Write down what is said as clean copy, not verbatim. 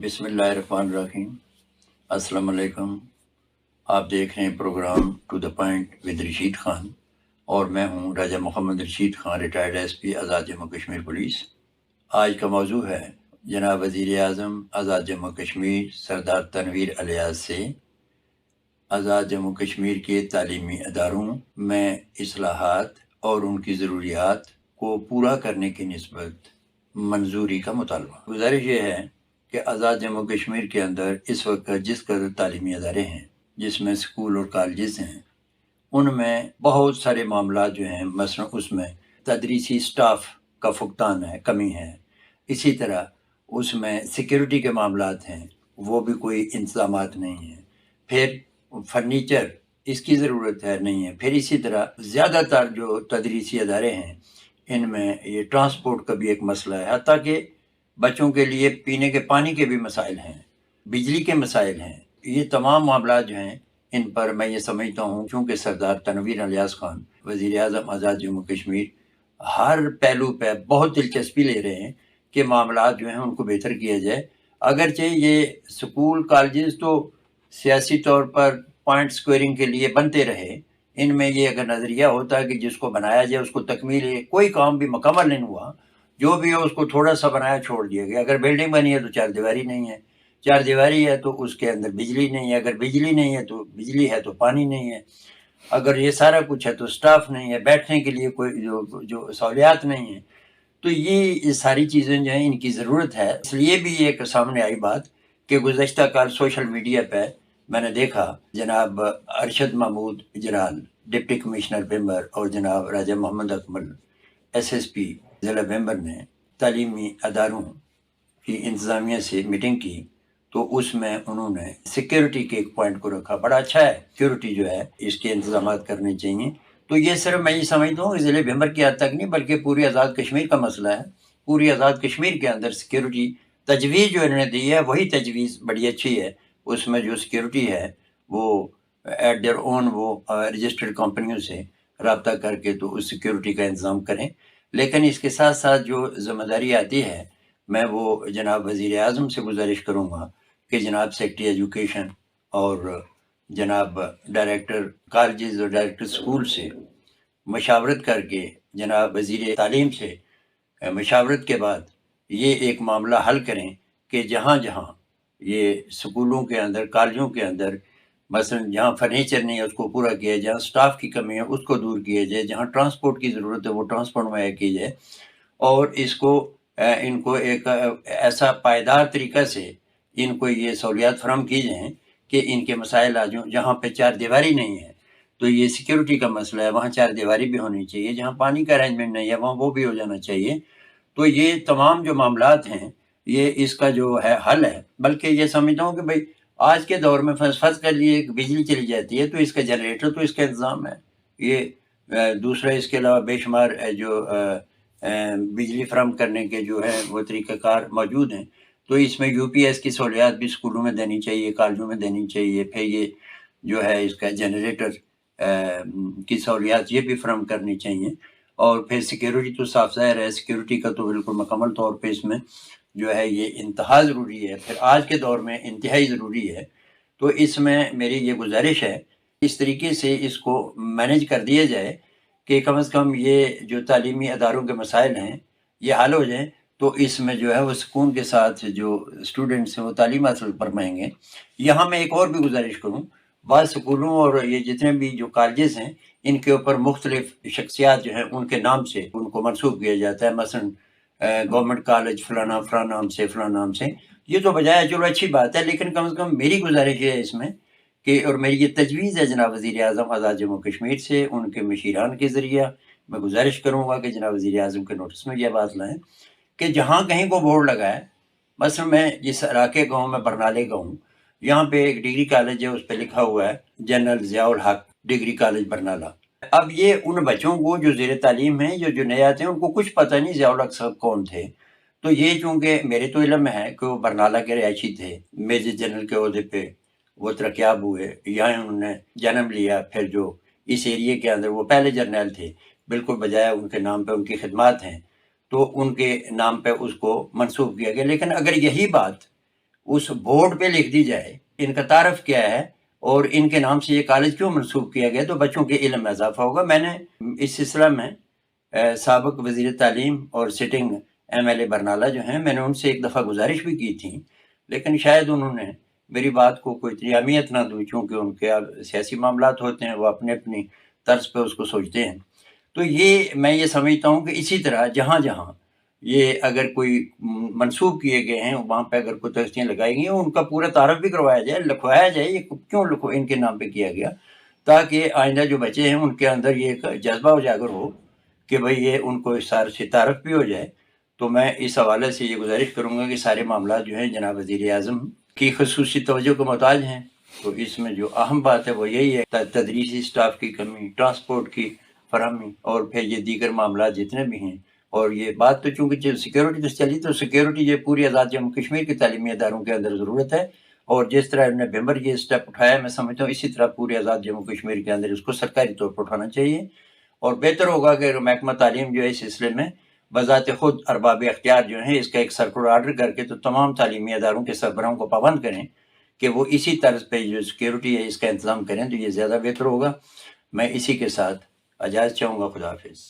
بسم اللہ الرحمن الرحیم۔ السلام علیکم۔ آپ دیکھ رہے ہیں programme to the point with Rashid Khan, اور میں ہوں Raja Muhammad Rashid Khan, retired S P Azad Jammu Kashmir police. آج کا موضوع ہے جناب وزیر اعظم آزاد جموں کشمیر سردار تنویر الیاس سے آزاد جموں کشمیر کے تعلیمی اداروں میں اصلاحات اور ان کی ضروریات کو پورا کرنے کی نسبت منظوری کا مطالبہ۔ گزارش یہ ہے کہ آزاد جموں کشمیر کے اندر اس وقت جس قدر تعلیمی ادارے ہیں، جس میں اسکول اور کالجز ہیں، ان میں بہت سارے معاملات جو ہیں، مثلا اس میں تدریسی سٹاف کا فقدان ہے، کمی ہے۔ اسی طرح اس میں سیکیورٹی کے معاملات ہیں، وہ بھی کوئی انتظامات نہیں ہیں۔ پھر فرنیچر اس کی ضرورت ہے، نہیں ہے۔ پھر اسی طرح زیادہ تر جو تدریسی ادارے ہیں، ان میں یہ ٹرانسپورٹ کا بھی ایک مسئلہ ہے، حتیٰ کہ بچوں کے لیے پینے کے پانی کے بھی مسائل ہیں، بجلی کے مسائل ہیں۔ یہ تمام معاملات جو ہیں، ان پر میں یہ سمجھتا ہوں چونکہ سردار تنویر الیاس خان وزیر اعظم آزاد جموں کشمیر ہر پہلو پہ بہت دلچسپی لے رہے ہیں کہ معاملات جو ہیں ان کو بہتر کیا جائے۔ اگرچہ یہ سکول کالجز تو سیاسی طور پر پوائنٹ سکوئرنگ کے لیے بنتے رہے، ان میں یہ اگر نظریہ ہوتا ہے کہ جس کو بنایا جائے اس کو تکمیل ہے، کوئی کام بھی مکمل نہیں ہوا، جو بھی ہو اس کو تھوڑا سا بنایا چھوڑ دیا گیا۔ اگر بلڈنگ بنی ہے تو چار دیواری نہیں ہے، چار دیواری ہے تو اس کے اندر بجلی نہیں ہے، اگر بجلی نہیں ہے تو بجلی ہے تو پانی نہیں ہے، اگر یہ سارا کچھ ہے تو سٹاف نہیں ہے، بیٹھنے کے لیے کوئی جو سہولیات نہیں ہیں۔ تو یہ ساری چیزیں جو ہیں ان کی ضرورت ہے۔ اس لیے بھی ایک سامنے آئی بات کہ گزشتہ کال سوشل میڈیا پہ میں نے دیکھا جناب ارشد محمود اجرال ڈپٹی کمشنر بمبر اور جناب راجہ محمد اکمل ایس ایس پی ضلع بمبر نے تعلیمی اداروں کی انتظامیہ سے میٹنگ کی، تو اس میں انہوں نے سیکیورٹی کے ایک پوائنٹ کو رکھا۔ بڑا اچھا ہے، سیکیورٹی جو ہے اس کے انتظامات کرنے چاہیے۔ تو یہ صرف میں یہ سمجھتا ہوں کہ ضلع بھمبر کی حد تک نہیں بلکہ پوری آزاد کشمیر کا مسئلہ ہے۔ پوری آزاد کشمیر کے اندر سیکیورٹی تجویز جو انہوں نے دی ہے وہی تجویز بڑی اچھی ہے۔ اس میں جو سیکیورٹی ہے وہ ایٹ دیئر اون وہ رجسٹرڈ کمپنیوں سے رابطہ کر کے تو اس سیکیورٹی کا انتظام کریں۔ لیکن اس کے ساتھ ساتھ جو ذمہ داری آتی ہے، میں وہ جناب وزیر اعظم سے گزارش کروں گا کہ جناب سیکرٹری ایجوکیشن اور جناب ڈائریکٹر کالجز اور ڈائریکٹر اسکول سے مشاورت کر کے، جناب وزیر تعلیم سے مشاورت کے بعد یہ ایک معاملہ حل کریں کہ جہاں جہاں یہ سکولوں کے اندر، کالجوں کے اندر مثلا جہاں فرنیچر نہیں ہے اس کو پورا کیا جائے، جہاں سٹاف کی کمی ہے اس کو دور کیا جائے، جہاں ٹرانسپورٹ کی ضرورت ہے وہ ٹرانسپورٹ مہیا کی جائے، اور اس کو ان کو ایک ایسا پائیدار طریقہ سے ان کو یہ سہولیات فراہم کی جائیں کہ ان کے مسائل آ جائیں۔ جہاں پہ چار دیواری نہیں ہے تو یہ سیکیورٹی کا مسئلہ ہے، وہاں چار دیواری بھی ہونی چاہیے۔ جہاں پانی کا ارینجمنٹ نہیں ہے وہاں وہ بھی ہو جانا چاہیے۔ تو یہ تمام جو معاملات ہیں یہ اس کا جو ہے حل ہے۔ بلکہ یہ سمجھتا ہوں کہ بھائی آج کے دور میں فرض کر لیے بجلی چلی جاتی ہے تو اس کا جنریٹر تو اس کا انتظام ہے، یہ دوسرا اس کے علاوہ بے شمار جو بجلی فراہم کرنے کے جو ہے وہ طریقہ کار موجود ہیں۔ تو اس میں یو پی ایس کی سہولیات بھی اسکولوں میں دینی چاہیے، کالجوں میں دینی چاہیے۔ پھر یہ جو ہے اس کا جنریٹر کی سہولیات یہ بھی فراہم کرنی چاہیے۔ اور پھر سیکیورٹی تو صاف ظاہر ہے، سیکیورٹی کا تو بالکل مکمل طور پہ اس میں جو ہے یہ انتہا ضروری ہے، پھر آج کے دور میں انتہائی ضروری ہے۔ تو اس میں میری یہ گزارش ہے اس طریقے سے اس کو مینیج کر دیا جائے کہ کم از کم یہ جو تعلیمی اداروں کے مسائل ہیں یہ حل ہو جائیں، تو اس میں جو ہے وہ سکون کے ساتھ جو اسٹوڈنٹس ہیں وہ تعلیم حاصل فرمائیں گے۔ یہاں میں ایک اور بھی گزارش کروں، بعض سکولوں اور یہ جتنے بھی جو کالجز ہیں ان کے اوپر مختلف شخصیات جو ہیں ان کے نام سے ان کو منسوب کیا جاتا ہے، مثلا گورنمنٹ کالج فلانا فلاں نام سے فلاں نام سے۔ یہ تو بجائے چلو اچھی بات ہے، لیکن کم از کم میری گزارش یہ ہے اس میں کہ، اور میری یہ تجویز ہے جناب وزیر اعظم آزاد جموں کشمیر سے، ان کے مشیران کے ذریعہ میں گزارش کروں گا کہ جناب وزیر اعظم کے نوٹس میں یہ بات لائیں کہ جہاں کہیں کو بورڈ لگا ہے، مثلا میں جس علاقے کا ہوں، میں برنالے کا ہوں، یہاں پہ ایک ڈگری کالج ہے، اس پہ لکھا ہوا ہے جنرل ضیاء الحق ڈگری کالج برنالہ۔ اب یہ ان بچوں کو جو زیر تعلیم ہیں، جو نئے آتے ہیں، ان کو کچھ پتہ نہیں ضیاء الحق صاحب کون تھے۔ تو یہ چونکہ میرے تو علم میں ہے کہ وہ برنالہ کے رہائشی تھے، میجر جنرل کے عہدے پہ وہ ترقیاب ہوئے، یہاں انہوں نے جنم لیا، پھر جو اس ایریے کے اندر وہ پہلے جرنیل تھے، بالکل بجائے ان کے نام پہ ان کی خدمات ہیں تو ان کے نام پہ اس کو منسوب کیا گیا۔ لیکن اگر یہی بات اس بورڈ پہ لکھ دی جائے ان کا تعارف کیا ہے اور ان کے نام سے یہ کالج کیوں منسوخ کیا گیا، تو بچوں کے علم میں اضافہ ہوگا۔ میں نے اس سلسلہ میں سابق وزیر تعلیم اور سٹنگ MLA برنالہ جو ہیں، میں نے ان سے ایک دفعہ گزارش بھی کی تھی، لیکن شاید انہوں نے میری بات کو کوئی اتنی اہمیت نہ دی، چونکہ ان کے سیاسی معاملات ہوتے ہیں، وہ اپنے اپنی طرز پہ اس کو سوچتے ہیں۔ تو میں یہ سمجھتا ہوں کہ اسی طرح جہاں جہاں یہ اگر کوئی منسوخ کیے گئے ہیں وہاں پہ اگر کوئی تختیاں لگائی گئی ہیں، ان کا پورا تعارف بھی کروایا جائے، لکھوایا جائے یہ کیوں ان کے نام پہ کیا گیا، تاکہ آئندہ جو بچے ہیں ان کے اندر یہ ایک جذبہ اجاگر ہو کہ بھئی یہ ان کو اس سارے سے تعارف بھی ہو جائے۔ تو میں اس حوالے سے یہ گزارش کروں گا کہ سارے معاملات جو ہیں جناب وزیر اعظم کی خصوصی توجہ کو محتاج ہیں۔ تو اس میں جو اہم بات ہے وہ یہی ہے، تدریسی سٹاف کی کمی، ٹرانسپورٹ کی فراہمی، اور پھر یہ دیگر معاملات جتنے بھی ہیں۔ اور یہ بات تو چونکہ سیکیورٹی تو چلی، تو سیکیورٹی یہ پوری آزاد جموں کشمیر کے تعلیمی اداروں کے اندر ضرورت ہے، اور جس طرح انہوں نے بھمبر یہ اسٹیپ اٹھایا، میں سمجھتا ہوں اسی طرح پوری آزاد جموں کشمیر کے اندر اس کو سرکاری طور پر اٹھانا چاہیے، اور بہتر ہوگا کہ محکمہ تعلیم جو ہے اس سلسلے میں بذات خود ارباب اختیار جو ہیں اس کا ایک سرکولر آرڈر کر کے تو تمام تعلیمی اداروں کے سربراہوں کو پابند کریں کہ وہ اسی طرز پہ جو سیکیورٹی ہے اس کا انتظام کریں، تو یہ زیادہ بہتر ہوگا۔ میں اسی کے ساتھ اجازت چاہوں گا۔ خدا حافظ۔